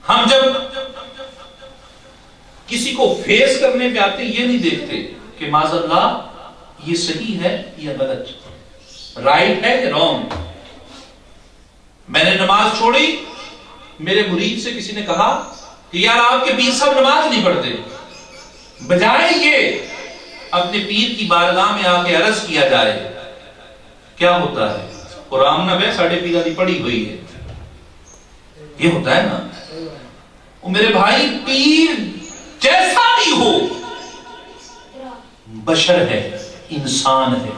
ہم جب کسی کو فیس کرنے پہ آتے یہ نہیں دیکھتے کہ معاذ اللہ یہ صحیح ہے یا غلط، رائٹ ہے یا رانگ۔ میں نے نماز چھوڑی، میرے مرید سے کسی نے کہا کہ یار آپ کے پیر صاحب نماز نہیں پڑھتے، بجائے یہ اپنے پیر کی بارگاہ میں آ کے عرض کیا جائے کیا ہوتا ہے، قرآن نہ بے ساڑھے پیرا دی پڑی ہوئی ہے، یہ ہوتا ہے نا۔ وہ میرے بھائی پیر جیسا بھی ہو بشر ہے، انسان ہے،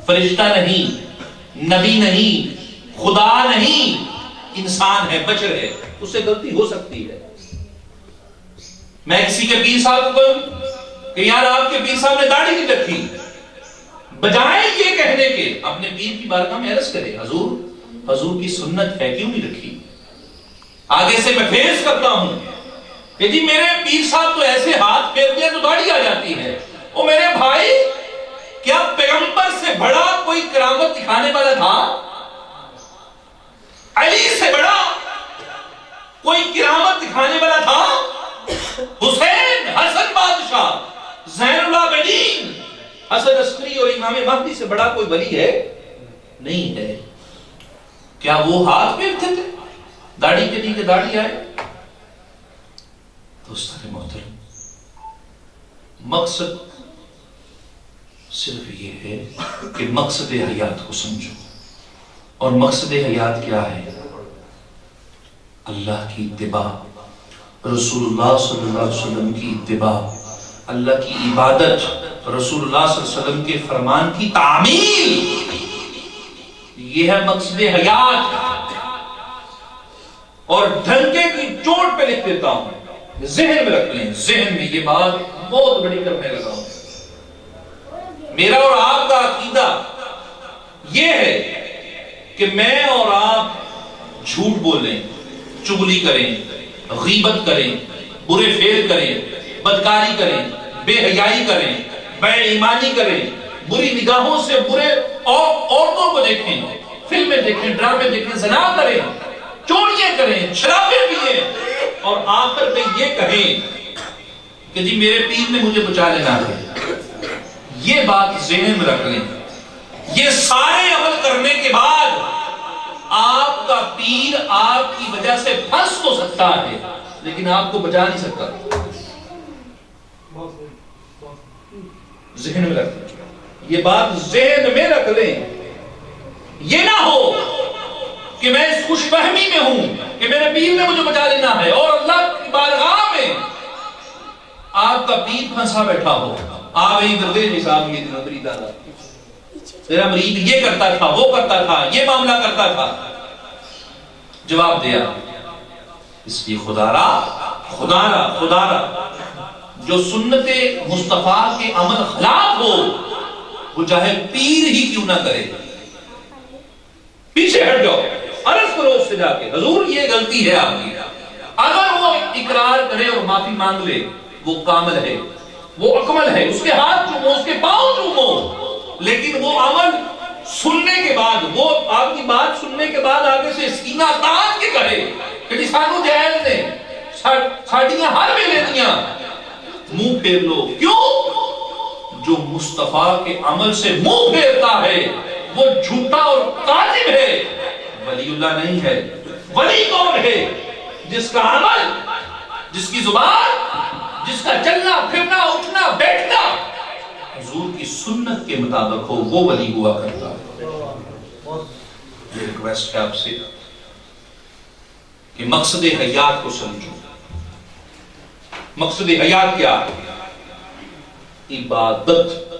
فرشتہ نہیں، نبی نہیں، خدا نہیں، انسان ہے، بشر ہے، اس سے غلطی ہو سکتی ہے۔ میں کسی کے پیر صاحب کو کہ یار آپ کے پیر صاحب نے داڑھی نہیں رکھی، بجائے یہ کہنے کے اپنے پیر کی بارگاہ میں عرض کرے حضور کی سنت ہے کیوں نہیں رکھی۔ آگے سے میں فیس کرتا ہوں کہ جی میرے پیر صاحب تو ایسے ہاتھ پھیرتے ہیں تو داڑھی آ جاتی ہے۔ او میرے بھائی کیا پیغمبر سے بڑا کوئی کرامت دکھانے والا تھا؟ علی سے بڑا کوئی کرامت دکھانے والا تھا؟ حسین، حسن بادشاہ، زین العابدین، حسن عسکری اور امام مہدی سے بڑا کوئی ولی ہے؟ نہیں ہے۔ کیا وہ ہاتھ پھیرتے تھے داڑھی کے لیے کہ داڑھی آئے؟ دوستان محترم، مقصد صرف یہ ہے کہ مقصد حیات کو سمجھو، اور مقصد حیات کیا ہے؟ اللہ کی اتباع، رسول اللہ صلی اللہ علیہ وسلم کی اتباع، اللہ کی عبادت، رسول اللہ صلی اللہ علیہ وسلم کے فرمان کی تعمیل، یہ ہے مقصد حیات۔ اور ڈھنکے کی چوٹ پہ لکھ دیتا ہوں، ذہن میں رکھ لیں، ذہن میں یہ بات بہت بڑی کرنے لگا ہوں۔ میرا اور آپ کا عقیدہ یہ ہے کہ میں اور آپ جھوٹ بولیں، چغلی کریں، غیبت کریں، برے فعل کریں، بدکاری کریں، بے حیائی کریں، بے ایمانی کریں، بری نگاہوں سے برے عورتوں کو دیکھیں، فلمیں دیکھیں، ڈرامے دیکھیں، زنا کریں، چوریاں کریں، شرابیں پئیں، اور آخر میں یہ کہیں کہ جی میرے پیر نے مجھے بچا لینا ہے۔ یہ بات ذہن میں رکھ لیں، یہ سارے عمل کرنے کے بعد آپ کا پیر آپ کی وجہ سے پھنس تو سکتا ہے لیکن آپ کو بچا نہیں سکتا۔ ذہن میں رکھ لیں، یہ بات ذہن میں رکھ لیں۔ یہ نہ ہو کہ میں اس خوش فہمی میں ہوں کہ میرے پیر نے مجھے بچا لینا ہے، اور اللہ کی بارگاہ میں آپ کا پیر پھنسا بیٹھا ہو۔ آپ ہی دردے نصاب یہ دن مرید آدھا تیرا مرید یہ کرتا تھا، وہ کرتا تھا، یہ معاملہ کرتا تھا۔ جواب دیا اس لیے خدا را جو سنت مصطفیٰ کے عمل خلاف ہو وہ چاہے پیر ہی کیوں نہ کرے، پیچھے ہٹ جاؤ، عرض کرو اس سے جا کے حضور یہ غلطی ہے آپ کی۔ اگر وہ اقرار کرے اور معافی مانگ لے وہ کامل ہے، وہ اکمل ہے، اس کے ہاتھ چومو، اس کے پاؤں چومو، لیکن وہ عمل سننے کے بعد، وہ آپ کی بات سننے کے بعد آگے سے سینہ تان کے کہے کہ سانو جائز نے ساڑیاں ہر ویلے دیاں، منہ پھیر لو۔ کیوں؟ جو مصطفیٰ کے عمل سے منہ پھیرتا ہے وہ جھوٹا اور کاذب ہے، ولی اللہ نہیں ہے۔ ولی کون ہے؟ جس کا عمل، جس کی زبان، جس کا چلنا پھرنا اٹھنا بیٹھنا حضور کی سنت کے مطابق ہو، وہ ولی ہوا کرتا ہے۔ یہ ریکویسٹ ہے آپ سے کہ مقصد حیات کو سمجھو۔ مقصد حیات کیا ہے؟ عبادت۔